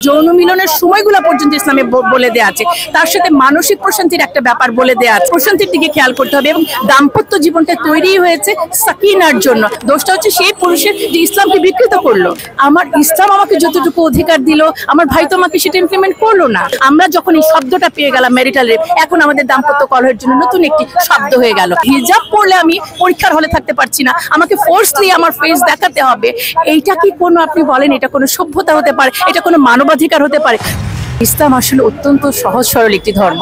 যৌন মিলনের সময়গুলো পর্যন্ত ইসলামে বলে দেওয়া আছে। তার সাথে মানসিক প্রশান্তির একটা ব্যাপার বলে দেওয়া আছে। প্রশান্তির দিকে খেয়াল করতে হবে এবং দাম্পত্য জীবনটা তৈরি হয়েছে সাকিনার জন্য। দোষটা হচ্ছে সেই পুরুষের যে ইসলামকে বিকৃত করলো। আমার ইসলাম আমাকে যতটুকু অধিকার দিল, আমার ভাই তো আমাকে সেটা ইমপ্লিমেন্ট করলো না। আমরা যখন এই শব্দটা পেয়ে গেলাম মেরিটাল রেপ, এখন আমাদের দাম্পত্য কলহের জন্য নতুন একটি শব্দ হয়ে গেল। হিজাব পরলে আমি পরীক্ষার হলে থাকতে পারছি না, আমাকে ফোর্সলি আমার ফেস দেখাতে হবে। এইটা কি কোনো, আপনি বলেন এটা কোনো সভ্যতা হতে পারে? এটা কোনো মানবাধিকার হতে পারে? ইসলাম আসলে অত্যন্ত সহজ সরল একটি ধর্ম।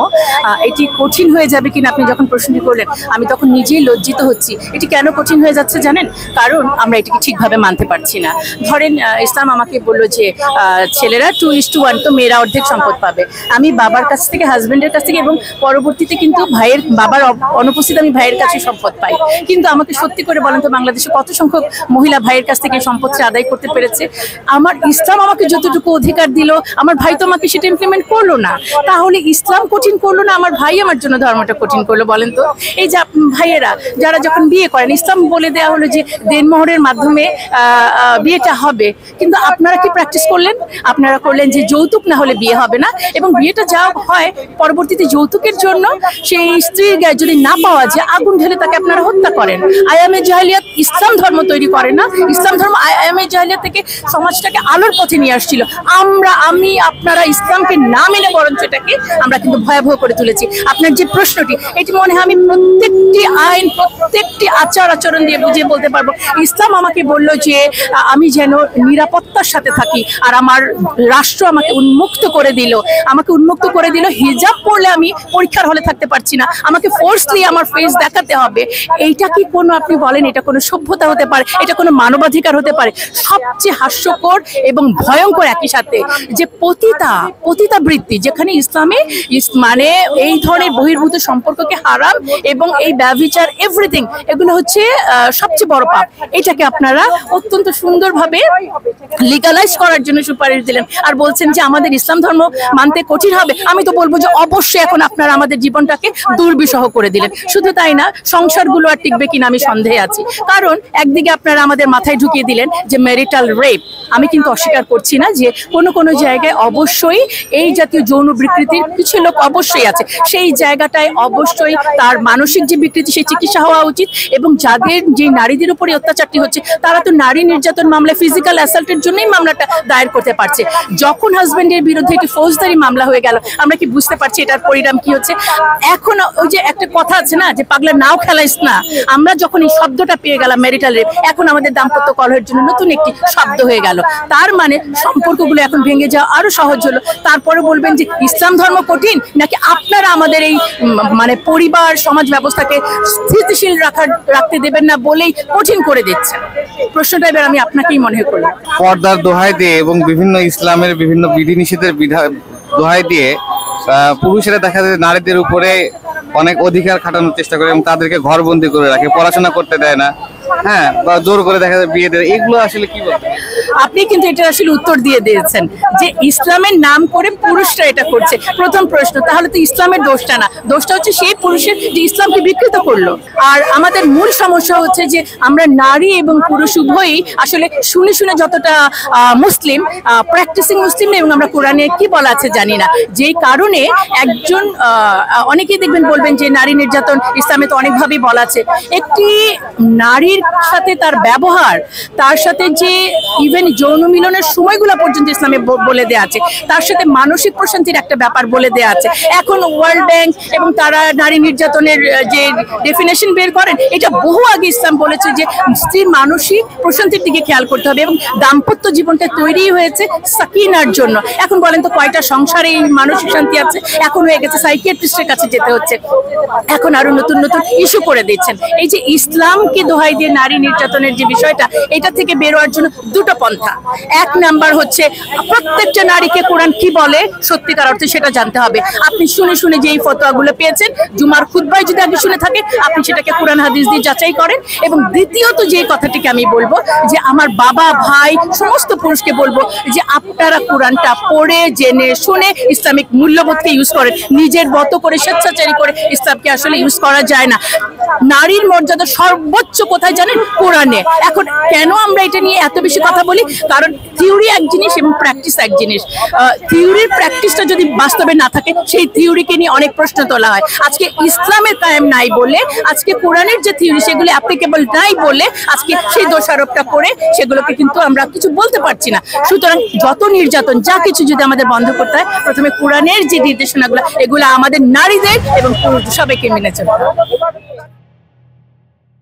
এটি কঠিন হয়ে যাবে কিনা আপনি যখন প্রশ্নটি করলেন, আমি তখন নিজেই লজ্জিত হচ্ছি। এটি কেন কঠিন হয়ে যাচ্ছে জানেন? কারণ আমরা এটিকে ঠিকভাবে মানতে পারছি না। ধরেন ইসলাম আমাকে বললো যে ছেলেরা 2:1, তো মেয়েরা অর্ধেক সম্পদ পাবে। আমি বাবার কাছ থেকে, হাজবেন্ডের কাছ থেকে, এবং পরবর্তীতে কিন্তু বাবার অনুপস্থিত আমি ভাইয়ের কাছে সম্পদ পাই। কিন্তু আমাকে সত্যি করে বলেন তো, বাংলাদেশে কত সংখ্যক মহিলা ভাইয়ের কাছ থেকে সম্পদটা আদায় করতে পেরেছে? আমার ইসলাম আমাকে যতটুকু অধিকার দিল, আমার ভাই তো আমাকে ইমপ্লিমেন্ট করলো না। তাহলে ইসলাম কঠিন করলো না, আমার ভাই আমার জন্য ধর্মটা কঠিন করলো? বলেন তো। এই যে ভাইয়েরা যারা যখন বিয়ে করেন, ইসলাম বলে দেওয়া হলো যে দেনমোহরের মাধ্যমে বিয়েটা হবে, কিন্তু আপনারা কি প্র্যাকটিস করলেন? আপনারা করলেন যে যৌতুক না হলে বিয়ে হবে না, এবং বিয়েটা যা হয় পরবর্তীতে যৌতুকের জন্য সেই স্ত্রীর গায়ে যদি না পাওয়া যায়, আগুন ঢেলে তাকে আপনারা হত্যা করেন। আয়ামে জাহেলিয়াত ইসলাম ধর্ম তৈরি করে না। ইসলাম ধর্ম আয়ামে জাহেলিয়াত থেকে সমাজটাকে আলোর পথে নিয়ে আসছিল। আপনারা ইসলামকে না মেনে বরঞ্চ এটাকে আমরা কিন্তু ভয়াবহ করে তুলেছি। আপনার যে প্রশ্নটি, এটি মনে হয় আমি প্রত্যেকটি আইন, প্রত্যেকটি আচার আচরণ দিয়ে বুঝিয়ে বলতে পারবো। ইসলাম আমাকে বলল যে আমি যেন নিরাপত্তার সাথে থাকি, আর আমার রাষ্ট্র আমাকে উন্মুক্ত করে দিল। হিজাব পরলে আমি পরীক্ষার হলে থাকতে পারছি না, আমাকে ফোর্সলি আমার ফেস দেখাতে হবে। এইটা কি কোনো, আপনি বলেন এটা কোনো সভ্যতা হতে পারে? এটা কোনো মানবাধিকার হতে পারে? সবচেয়ে হাস্যকর এবং ভয়ঙ্কর একই সাথে যে পতিতাবৃত্তি, যেখানে ইসলামে মানে এই ধরনের বহির্ভূত সম্পর্ককে হারাম এবং এই ব্যভিচার এভরিথিং, এগুলো হচ্ছে সবচেয়ে বড় পাপ। এটাকে আপনারা অত্যন্ত সুন্দরভাবে লিগালাইজ করার জন্য সুপারিশ দিলেন, আর বলছেন যে আমাদের ইসলাম ধর্ম মানতে কঠিন হবে। আমি তো বলবো যে অবশ্যই এখন আপনারা আমাদের জীবনটাকে দুর্বিষহ করে দিলেন। শুধু তাই না, সংসারগুলো আর টিকবে কিনা আমি সন্দেহে আছি। কারণ একদিকে আপনারা আমাদের মাথায় ঢুকিয়ে দিলেন যে ম্যারিটাল রেপ। আমি কিন্তু অস্বীকার করছি না যে কোনো জায়গায় অবশ্যই এই জাতীয় যৌন বিকৃতির কিছু লোক অবশ্যই আছে। সেই জায়গাটায় অবশ্যই তার মানসিক যে বিকৃতি, সেই চিকিৎসা হওয়া উচিত। এবং যাদের যে নারীদের উপরে অত্যাচারটি হচ্ছে, তারা তো নারী নির্যাতন মামলায় ফিজিক্যাল অ্যাসাল্টের জন্যই মামলাটা দায়ের করতে পারছে। যখন হাজবেন্ডের বিরুদ্ধে একটি ফৌজদারি মামলা হয়ে গেল, আমরা কি বুঝতে পারছি এটার পরিণাম কি হচ্ছে? এখন ওই যে একটা কথা আছে না, যে পাগলা নাও খেলাইস না। আমরা যখন এই শব্দটা পেয়ে গেলাম মেরিটাল রেপ, এখন আমাদের দাম্পত্য কলহের জন্য নতুন একটি শব্দ হয়ে গেল। তার মানে সম্পর্কগুলো এখন ভেঙে যাওয়া আরো সহজ হলো। তারপরে বলবেন যে ইসলাম ধর্ম কঠিন, নাকি আপনারা আমাদের এই মানে পরিবার সমাজ ব্যবস্থাকে স্থিতিশীল রাখতে দেবেন না বলেই কঠিন করে দিচ্ছেন? প্রশ্নটা এবার আমি আপনাকেই মনে করলাম। পর্দার দোহাই দিয়ে এবং বিভিন্ন ইসলামের বিভিন্ন বিধিনিষেধের দোহাই দিয়ে পুরুষেরা দেখা যায় নারীদের উপরে অনেক অধিকার খাটানোর চেষ্টা করে এবং তাদেরকে ঘরবন্দি করে রাখে, পড়াশোনা করতে দেয় না, হ্যাঁ, বা জোর করে দেখা যায় বিয়ে দেয়। এগুলো আসলে কি বলতে? আপনি কিন্তু এটা আসলে উত্তর দিয়ে দিয়েছেন যে ইসলামের নাম করে পুরুষরা এটা করছে। প্রথম প্রশ্ন, তাহলে তো ইসলামের দোষটা না, দোষটা হচ্ছে সেই পুরুষের যে ইসলামকে বিকৃত করলো। আর আমাদের মূল সমস্যা হচ্ছে যে আমরা নারী এবং পুরুষ উভয়ই আসলে শুনে যতটা মুসলিম, প্র্যাকটিসিং মুসলিম, এবং আমরা কোরআনে কি বলা আছে জানি না। যেই কারণে একজন অনেকেই দেখবেন বলবেন যে নারী নির্যাতন ইসলামে তো অনেকভাবেই বলা আছে। একটি নারীর সাথে তার ব্যবহার, তার সাথে যে ইভেন যৌন মিলনের সময়গুলো পর্যন্ত ইসলামে বলে দেওয়া আছে, তার সাথে মানসিক প্রশান্তির একটা ব্যাপার বলে দেওয়া আছে। এখন ওয়ার্ল্ড ব্যাংক এবং তারা নারী নির্যাতনের যে ডেফিনেশন বের করেন, এটা বহু আগে ইসলাম বলেছে যে স্ত্রীর মানসিক প্রশান্তির দিকে খেয়াল করতে হবে, এবং দাম্পত্য জীবনটা তৈরি হয়েছে সাকিনার জন্য। এখন বলেন তো কয়টা সংসারে এই মানসিক শান্তি আছে? এখন হয়ে গেছে সাইকিয়াট্রিস্টের কাছে যেতে হচ্ছে, এখন আরো নতুন ইস্যু করে দিচ্ছেন। এই যে ইসলামকে দোহাই দিয়ে নারী নির্যাতনের যে বিষয়টা, এটা থেকে বেরোয়ার জন্য দুটো পন্থা। এক নাম্বার হচ্ছে প্রত্যেকটা নারীকে কোরআন কি বলে সত্যিকার অর্থে সেটা জানতে হবে। আপনি শুনে যে এই ফতোয়াগুলো পেয়েছেন, জুমার খুতবায় যদি আগে শুনে থাকে, আপনি সেটাকে কোরআন হাদিস দিয়ে যাচাই করেন। এবং দ্বিতীয়ত যে কথাটিকে আমি বলবো, যে আমার বাবা ভাই সমস্ত পুরুষকে বলবো যে আপনারা কোরআনটা পড়ে জেনে শুনে ইসলামিক মূল্যবোধকে ইউজ করেন। নিজের মতো করে স্বেচ্ছাচারী করে ইসলামকে আসলে ইউজ করা যায় না। নারীর মর্যাদা সর্বোচ্চ কোথায় জানেন? কোরআনে। এখন কেন আমরা এটা নিয়ে এত বেশি কথা বলি? কারণ থিওরি এক জিনিস এবং প্র্যাকটিস এক জিনিস। থিওরির প্র্যাকটিসটা যদি বাস্তবে না থাকে, সেই থিওরিকে নিয়ে অনেক প্রশ্ন তোলা হয়। আজকে ইসলামের কায়েম নাই বলে, আজকে কোরআনের যে থিওরি সেগুলো অ্যাপ্লিকেবল নাই বলে আজকে সেই দোষারোপটা করে সেগুলোকে কিন্তু আমরা কিছু বলতে পারছি না। সুতরাং যত নির্যাতন যা কিছু যদি আমাদের বন্ধ করতে হয়, প্রথমে কোরআনের যে নির্দেশনাগুলো এগুলো আমাদের নারীদের এবং পুরুষ সবাইকে মেনে চলতে হবে।